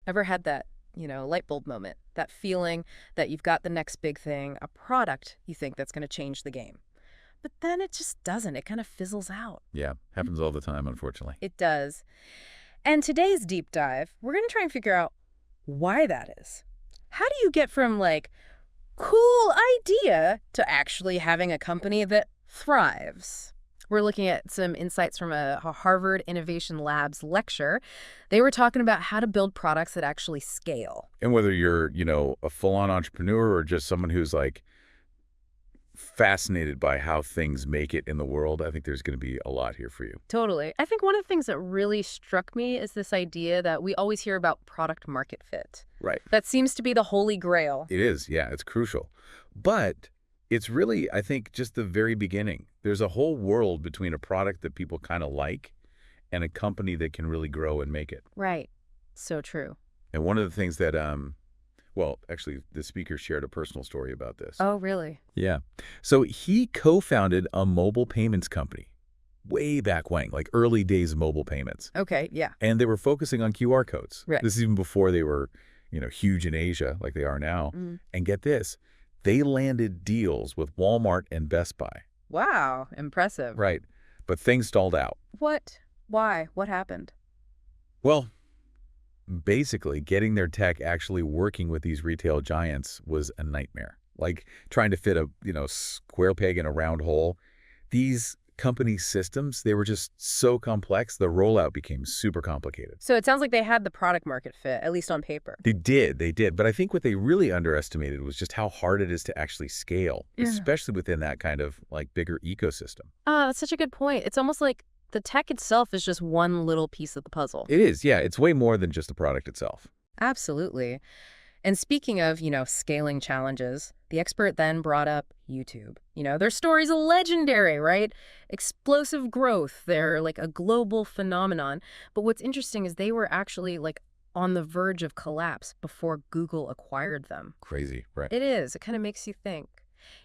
Ever had that, light bulb moment? That feeling that you've got the next big thing, a product you think that's going to change the game. But then it just doesn't. It kind of fizzles out. Yeah, happens all the time, unfortunately. It does. And today's deep dive, we're going to try and figure out why that is. How do you get from, like, cool idea to actually having a company that thrives? We're looking at some insights from a Harvard Innovation Labs lecture. They were talking about how to build products that actually scale. And whether you're, a full-on entrepreneur or just someone who's like fascinated by how things make it in the world, I think there's going to be a lot here for you. Totally. I think one of the things that really struck me is this idea that we always hear about product market fit. Right. That seems to be the holy grail. It is. Yeah, it's crucial. But it's really, I think, just the very beginning. There's a whole world between a product that people kind of like and a company that can really grow and make it. Right. So true. And one of the things that, well, actually, the speaker shared a personal story about this. Oh, really? Yeah. So he co-founded a mobile payments company way back when, like early days of mobile payments. Okay, yeah. And they were focusing on QR codes. Right. This is even before they were, huge in Asia like they are now. Mm. And get this, they landed deals with Walmart and Best Buy. Wow, impressive. Right. But things stalled out. What? Why? What happened? Well, basically, getting their tech actually working with these retail giants was a nightmare. Like trying to fit a, square peg in a round hole. These company systems, they were just so complex, the rollout became super complicated. So it sounds like they had the product market fit, at least on paper. They did. But I think what they really underestimated was just how hard it is to actually scale, especially within that kind of like bigger ecosystem. That's such a good point. It's almost like the tech itself is just one little piece of the puzzle. It is, yeah. It's way more than just the product itself. Absolutely. And speaking of, scaling challenges, the expert then brought up YouTube. Their story's legendary, right? Explosive growth. They're like a global phenomenon. But what's interesting is they were actually like on the verge of collapse before Google acquired them. Crazy, right? It is. It kind of makes you think.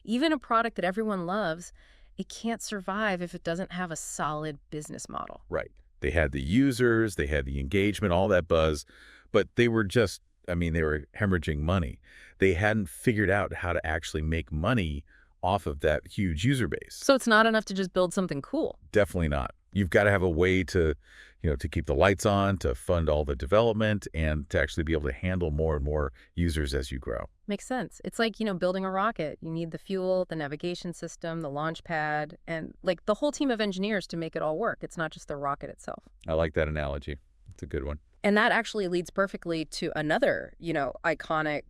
Even a product that everyone loves, it can't survive if it doesn't have a solid business model. Right. They had the users, they had the engagement, all that buzz, but they were just, they were hemorrhaging money. They hadn't figured out how to actually make money off of that huge user base. So it's not enough to just build something cool. Definitely not. You've got to have a way to, to keep the lights on, to fund all the development, and to actually be able to handle more and more users as you grow. Makes sense. It's like, building a rocket. You need the fuel, the navigation system, the launch pad, and like the whole team of engineers to make it all work. It's not just the rocket itself. I like that analogy. It's a good one. And that actually leads perfectly to another, iconic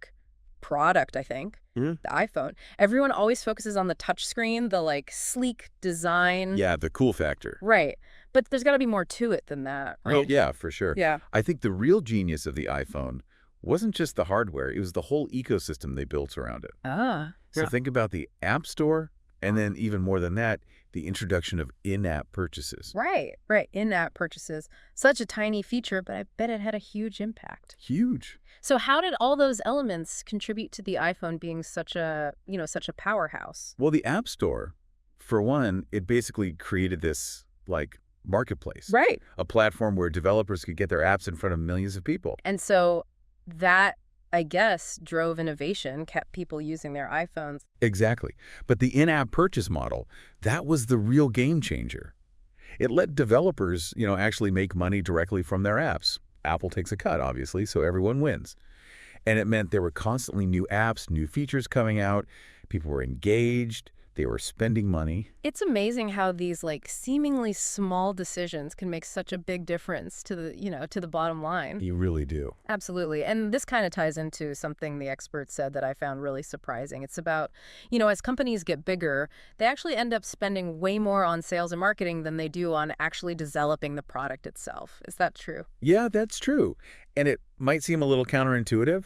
product, I think, the iPhone. Everyone always focuses on the touch screen, the like sleek design. Yeah, the cool factor. Right. But there's got to be more to it than that, right? Oh, yeah, for sure. Yeah. I think the real genius of the iPhone wasn't just the hardware. It was the whole ecosystem they built around it. So think about the App Store, and then even more than that, the introduction of in-app purchases. Right. In-app purchases. Such a tiny feature, but I bet it had a huge impact. Huge. So how did all those elements contribute to the iPhone being such a powerhouse? Well, the App Store, for one, it basically created this, like, marketplace. Right. A platform where developers could get their apps in front of millions of people. And so that, I guess, drove innovation, kept people using their iPhones. Exactly. But the in-app purchase model, that was the real game changer. It let developers, actually make money directly from their apps. Apple takes a cut, obviously, so everyone wins. And it meant there were constantly new apps, new features coming out. People were engaged. They were spending money. It's amazing how these like seemingly small decisions can make such a big difference to the bottom line. You really do. Absolutely. And this kind of ties into something the expert said that I found really surprising. It's about, as companies get bigger, they actually end up spending way more on sales and marketing than they do on actually developing the product itself. Is that true? Yeah, that's true. And it might seem a little counterintuitive,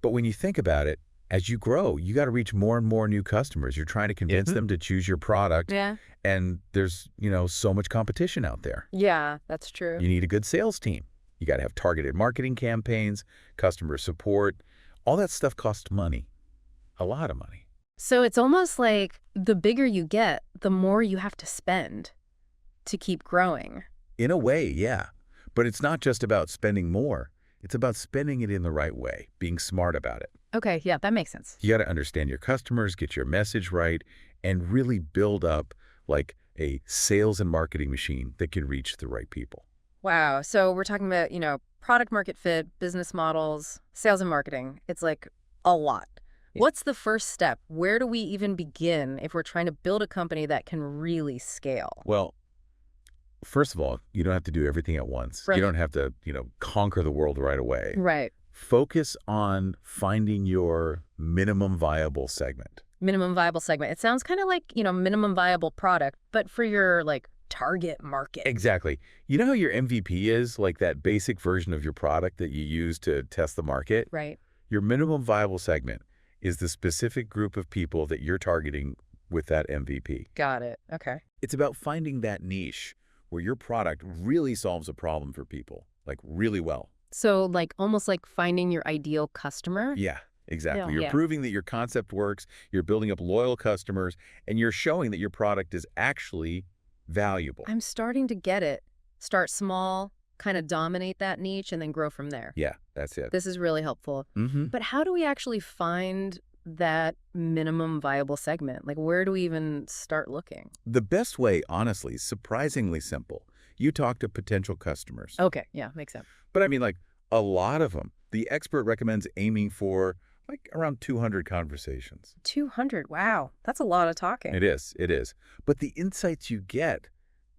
but when you think about it, as you grow, you got to reach more and more new customers. You're trying to convince them to choose your product. Yeah. And there's, so much competition out there. Yeah, that's true. You need a good sales team. You got to have targeted marketing campaigns, customer support. All that stuff costs money. A lot of money. So it's almost like the bigger you get, the more you have to spend to keep growing. In a way, yeah. But it's not just about spending more. It's about spending it in the right way, being smart about it. Okay, yeah, that makes sense. You got to understand your customers, get your message right, and really build up like a sales and marketing machine that can reach the right people. Wow. So we're talking about, product market fit, business models, sales and marketing. It's like a lot. Yeah. What's the first step? Where do we even begin if we're trying to build a company that can really scale? Well, first of all, you don't have to do everything at once. Right. You don't have to, conquer the world right away. Right. Focus on finding your minimum viable segment. Minimum viable segment. It sounds kind of like, minimum viable product, but for your target market. Exactly. You know how your MVP is, like that basic version of your product that you use to test the market? Right. Your minimum viable segment is the specific group of people that you're targeting with that MVP. Got it. Okay. It's about finding that niche where your product really solves a problem for people, like really well. So almost like finding your ideal customer. Yeah, exactly. Yeah, You're yeah. proving that your concept works, you're building up loyal customers, and you're showing that your product is actually valuable. I'm starting to get it. Start small, kind of dominate that niche, and then grow from there. Yeah, that's it. This is really helpful. But how do we actually find that minimum viable segment? Where do we even start looking? The best way, honestly, is surprisingly simple. You talk to potential customers. Okay, yeah, makes sense. But I mean, a lot of them. The expert recommends aiming for around 200 conversations. 200, wow. That's a lot of talking. It is. But the insights you get,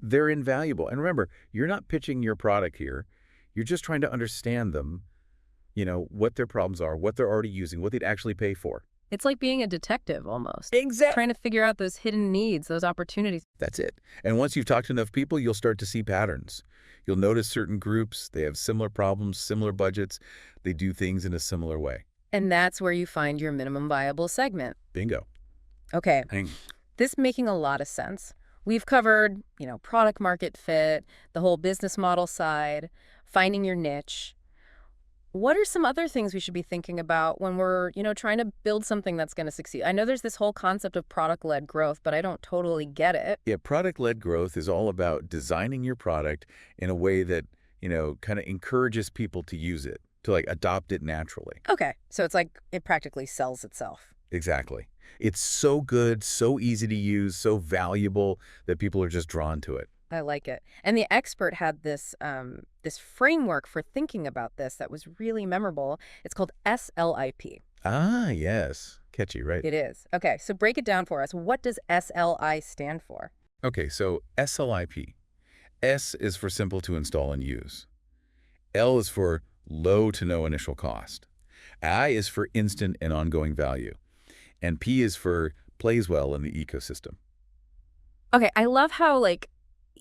they're invaluable. And remember, you're not pitching your product here. You're just trying to understand them, what their problems are, what they're already using, what they'd actually pay for. It's like being a detective almost. Exactly. Trying to figure out those hidden needs, those opportunities. That's it. And once you've talked to enough people, you'll start to see patterns. You'll notice certain groups, they have similar problems, similar budgets. They do things in a similar way. And that's where you find your minimum viable segment. Bingo. Okay, Hang. this making a lot of sense. We've covered, product market fit, the whole business model side, finding your niche. What are some other things we should be thinking about when we're, trying to build something that's going to succeed? I know there's this whole concept of product-led growth, but I don't totally get it. Yeah, product-led growth is all about designing your product in a way that, kind of encourages people to use it, to adopt it naturally. Okay, so it's like it practically sells itself. Exactly. It's so good, so easy to use, so valuable that people are just drawn to it. I like it. And the expert had this this framework for thinking about this that was really memorable. It's called SLIP. Ah, yes. Catchy, right? It is. Okay, so break it down for us. What does SLI stand for? Okay, so SLIP. S is for simple to install and use. L is for low to no initial cost. I is for instant and ongoing value. And P is for plays well in the ecosystem. Okay, I love how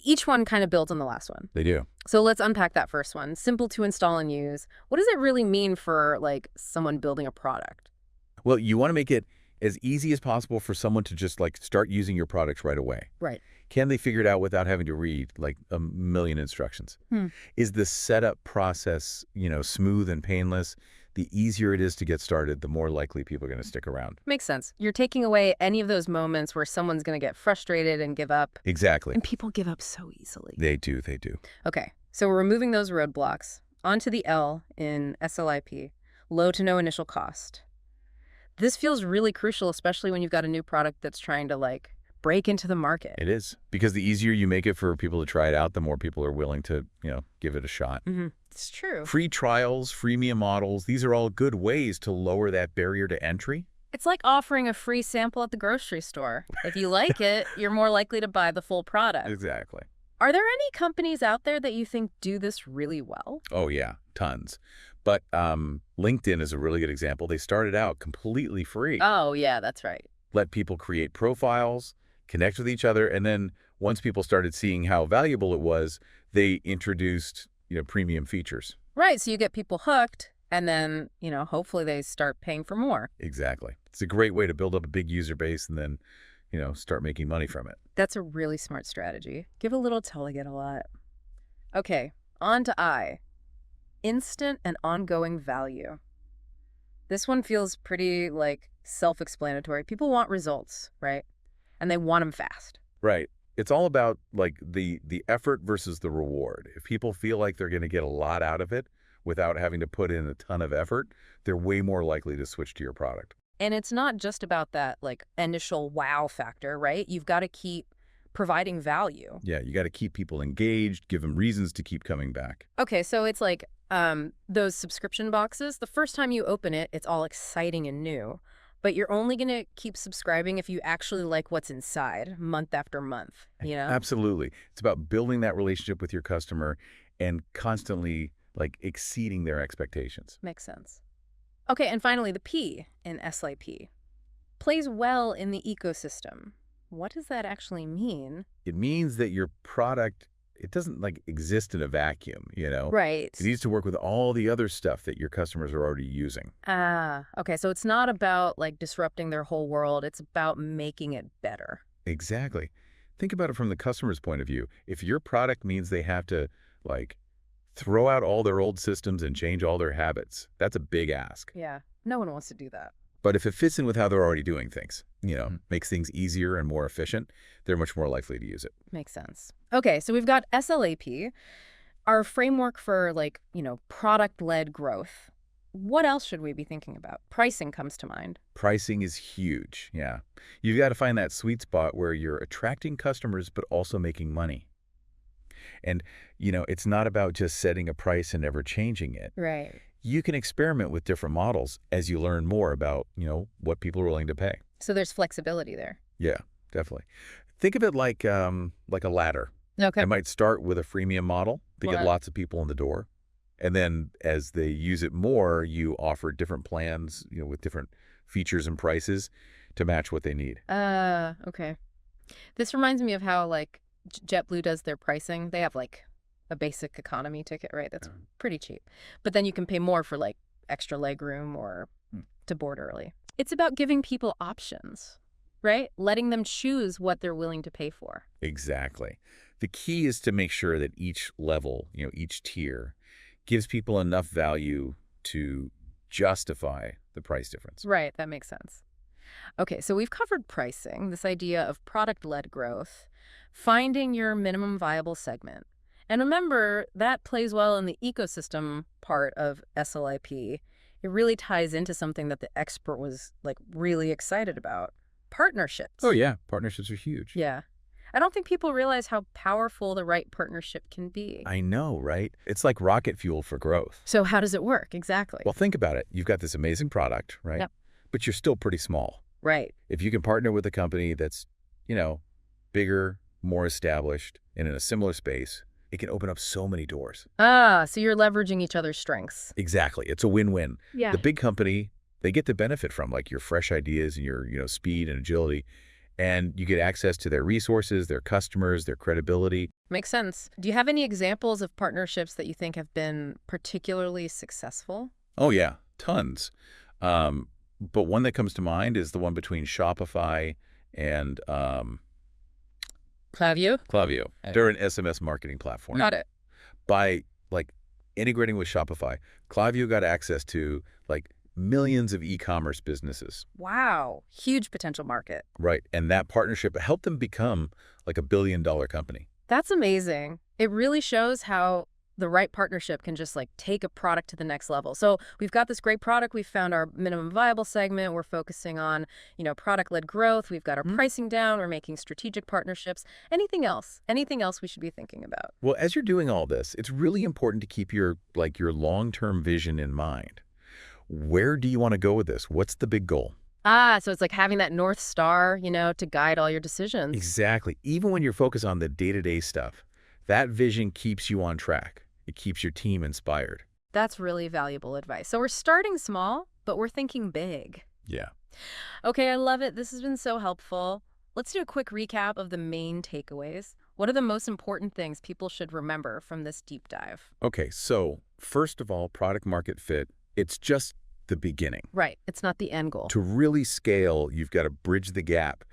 each one kind of builds on the last one. They do. So let's unpack that first one. Simple to install and use. What does it really mean for someone building a product? Well, you want to make it as easy as possible for someone to just start using your products right away. Right. Can they figure it out without having to read a million instructions? Is the setup process, smooth and painless? The easier it is to get started, the more likely people are going to stick around. Makes sense. You're taking away any of those moments where someone's going to get frustrated and give up. Exactly. And people give up so easily. They do. Okay, so we're removing those roadblocks. Onto the L in SLIP, low to no initial cost. This feels really crucial, especially when you've got a new product that's trying to break into the market. It is. Because the easier you make it for people to try it out, the more people are willing to, give it a shot. It's true. Free trials, freemium models, these are all good ways to lower that barrier to entry. It's like offering a free sample at the grocery store. If you like it, you're more likely to buy the full product. Exactly. Are there any companies out there that you think do this really well? Oh, yeah, tons. But LinkedIn is a really good example. They started out completely free. Oh, yeah, that's right. Let people create profiles, connect with each other, and then once people started seeing how valuable it was, they introduced, premium features. Right, so you get people hooked, and then, hopefully they start paying for more. Exactly. It's a great way to build up a big user base and then, start making money from it. That's a really smart strategy. Give a little till I get a lot. Okay, on to I. Instant and ongoing value. This one feels pretty, self-explanatory. People want results, right? And they want them fast. Right. It's all about, the effort versus the reward. If people feel like they're going to get a lot out of it, without having to put in a ton of effort, they're way more likely to switch to your product. And it's not just about that like initial wow factor, right? You've got to keep providing value. Yeah, you got to keep people engaged, give them reasons to keep coming back. Okay, so it's like those subscription boxes. The first time you open it, it's all exciting and new. But you're only going to keep subscribing if you actually like what's inside month after month, you know? Absolutely. It's about building that relationship with your customer and constantly like exceeding their expectations. Makes sense. Okay, and finally, the P in SLAP plays well in the ecosystem. What does that actually mean? It means that your product, it doesn't like exist in a vacuum, you know? Right. It needs to work with all the other stuff that your customers are already using. Ah, okay, so it's not about like disrupting their whole world. It's about making it better. Exactly. Think about it from the customer's point of view. If your product means they have to like throw out all their old systems and change all their habits, that's a big ask. Yeah, no one wants to do that. But if it fits in with how they're already doing things, Mhm. makes things easier and more efficient, they're much more likely to use it. Makes sense. Okay, so we've got SLAP, our framework for like, product-led growth. What else should we be thinking about? Pricing comes to mind. Pricing is huge, yeah. You've got to find that sweet spot where you're attracting customers but also making money. And, it's not about just setting a price and never changing it. Right. You can experiment with different models as you learn more about, what people are willing to pay. So there's flexibility there. Yeah, definitely. Think of it like a ladder. Okay. It might start with a freemium model to get Right. lots of people in the door. And then as they use it more, you offer different plans, with different features and prices to match what they need. Okay. This reminds me of how like JetBlue does their pricing. They have like a basic economy ticket, right? That's pretty cheap. But then you can pay more for like extra legroom or to board early. It's about giving people options, right? Letting them choose what they're willing to pay for. Exactly. The key is to make sure that each level, each tier, gives people enough value to justify the price difference. Right, that makes sense. Okay, so we've covered pricing, this idea of product-led growth, finding your minimum viable segment. And remember, that plays well in the ecosystem part of SLIP. It really ties into something that the expert was like really excited about. Partnerships. Oh, yeah. Partnerships are huge. Yeah. I don't think people realize how powerful the right partnership can be. I know, right? It's like rocket fuel for growth. So how does it work? Exactly. Well, think about it. You've got this amazing product, right? Yep. But you're still pretty small. Right. If you can partner with a company that's, bigger, more established, and in a similar space, it can open up so many doors. So you're leveraging each other's strengths. Exactly. It's a win-win. Yeah. The big company, they get to benefit from like your fresh ideas and your, speed and agility. And you get access to their resources, their customers, their credibility. Makes sense. Do you have any examples of partnerships that you think have been particularly successful? Oh, yeah, tons. But one that comes to mind is the one between Shopify and Klaviyo? Klaviyo. They're an SMS marketing platform. Got it. By like integrating with Shopify, Klaviyo got access to like millions of e-commerce businesses. Wow. Huge potential market. Right. And that partnership helped them become like $1 billion company. That's amazing. It really shows how the right partnership can just like take a product to the next level. So we've got this great product. We've found our minimum viable segment. We're focusing on, product-led growth. We've got our pricing down. We're making strategic partnerships. Anything else? Anything else we should be thinking about? Well, as you're doing all this, it's really important to keep your long-term vision in mind. Where do you want to go with this? What's the big goal? So it's like having that North Star, to guide all your decisions. Exactly. Even when you're focused on the day-to-day stuff, that vision keeps you on track. It keeps your team inspired. That's really valuable advice. So we're starting small, but we're thinking big. Yeah. Okay, I love it. This has been so helpful. Let's do a quick recap of the main takeaways. What are the most important things people should remember from this deep dive? Okay, so first of all, product market fit, it's just the beginning. Right. It's not the end goal. To really scale, you've got to bridge the gap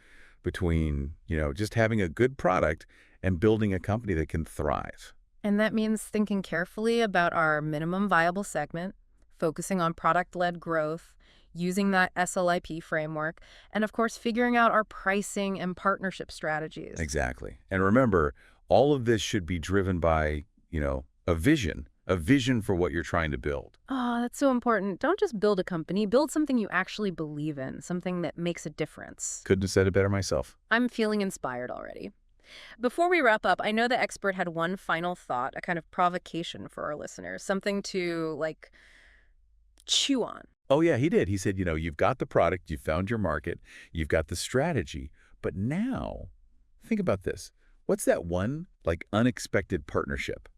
between, just having a good product and building a company that can thrive. And that means thinking carefully about our minimum viable segment, focusing on product-led growth, using that SLIP framework, and of course, figuring out our pricing and partnership strategies. Exactly. And remember, all of this should be driven by, a vision a vision for what you're trying to build. Oh, that's so important. Don't just build a company, build something you actually believe in, something that makes a difference. Couldn't have said it better myself. I'm feeling inspired already. Before we wrap up, I know the expert had one final thought, a kind of provocation for our listeners, something to, like, chew on. Oh, yeah, he did. He said, you've got the product, you've found your market, you've got the strategy, but now think about this. What's that one, like, unexpected partnership?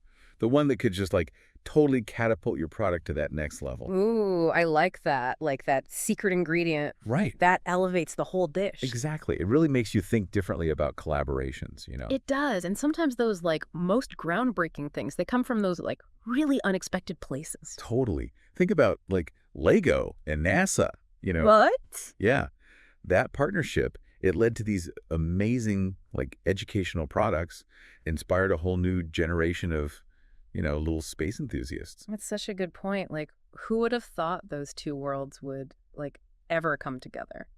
The one that could just, like, totally catapult your product to that next level. Ooh, I like that secret ingredient. Right. That elevates the whole dish. Exactly. It really makes you think differently about collaborations. It does. And sometimes those, like, most groundbreaking things, they come from those, like, really unexpected places. Totally. Think about, like, Lego and NASA. What? Yeah. That partnership, it led to these amazing, like, educational products, inspired a whole new generation of, little space enthusiasts. That's such a good point. Like, who would have thought those two worlds would, like, ever come together?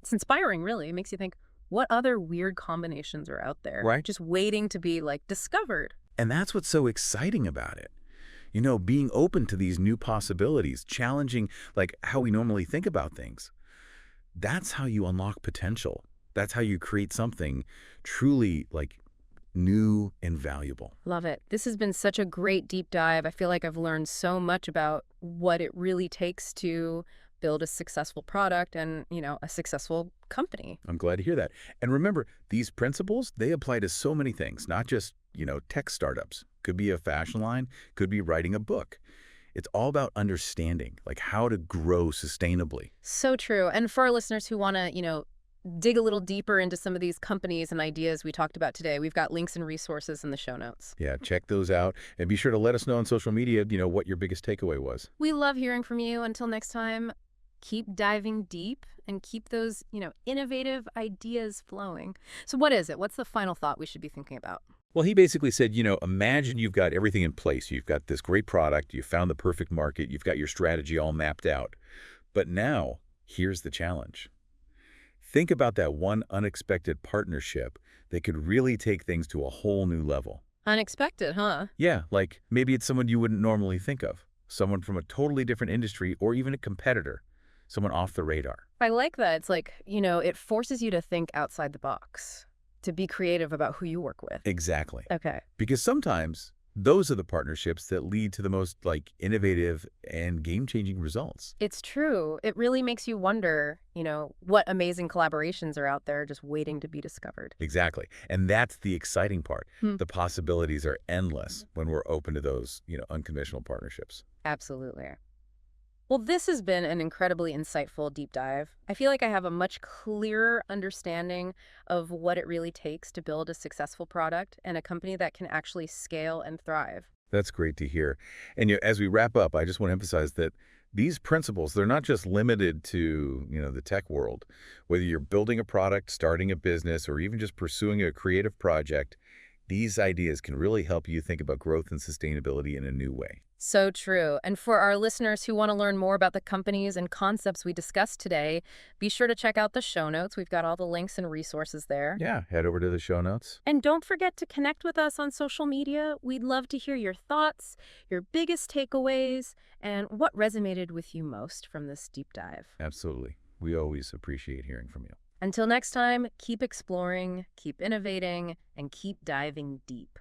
It's inspiring, really. It makes you think, what other weird combinations are out there? Right. Just waiting to be, like, discovered. And that's what's so exciting about it. Being open to these new possibilities, challenging, like, how we normally think about things. That's how you unlock potential. That's how you create something truly, like, new and valuable. Love it. This has been such a great deep dive. I feel like I've learned so much about what it really takes to build a successful product and, a successful company. I'm glad to hear that. And remember, these principles, they apply to so many things, not just, tech startups. Could be a fashion line, could be writing a book. It's all about understanding, like, how to grow sustainably. So true. And for our listeners who want to, dig a little deeper into some of these companies and ideas we talked about today, we've got links and resources in the show notes. Yeah, check those out. And be sure to let us know on social media, what your biggest takeaway was. We love hearing from you. Until next time, keep diving deep and keep those, innovative ideas flowing. So what is it? What's the final thought we should be thinking about? Well, he basically said, imagine you've got everything in place. You've got this great product. You've found the perfect market. You've got your strategy all mapped out. But now, here's the challenge. Think about that one unexpected partnership that could really take things to a whole new level. Unexpected, huh? Yeah, like maybe it's someone you wouldn't normally think of. Someone from a totally different industry or even a competitor. Someone off the radar. I like that. It's like, it forces you to think outside the box, to be creative about who you work with. Exactly. Okay. Because sometimes those are the partnerships that lead to the most, like, innovative and game-changing results. It's true. It really makes you wonder, what amazing collaborations are out there just waiting to be discovered. Exactly. And that's the exciting part. Hmm. The possibilities are endless when we're open to those, unconventional partnerships. Absolutely. Well, this has been an incredibly insightful deep dive. I feel like I have a much clearer understanding of what it really takes to build a successful product and a company that can actually scale and thrive. That's great to hear. And as we wrap up, I just want to emphasize that these principles, they're not just limited to, the tech world. Whether you're building a product, starting a business, or even just pursuing a creative project, these ideas can really help you think about growth and sustainability in a new way. So true. And for our listeners who want to learn more about the companies and concepts we discussed today, be sure to check out the show notes. We've got all the links and resources there. Yeah, head over to the show notes. And don't forget to connect with us on social media. We'd love to hear your thoughts, your biggest takeaways, and what resonated with you most from this deep dive. Absolutely. We always appreciate hearing from you. Until next time, keep exploring, keep innovating, and keep diving deep.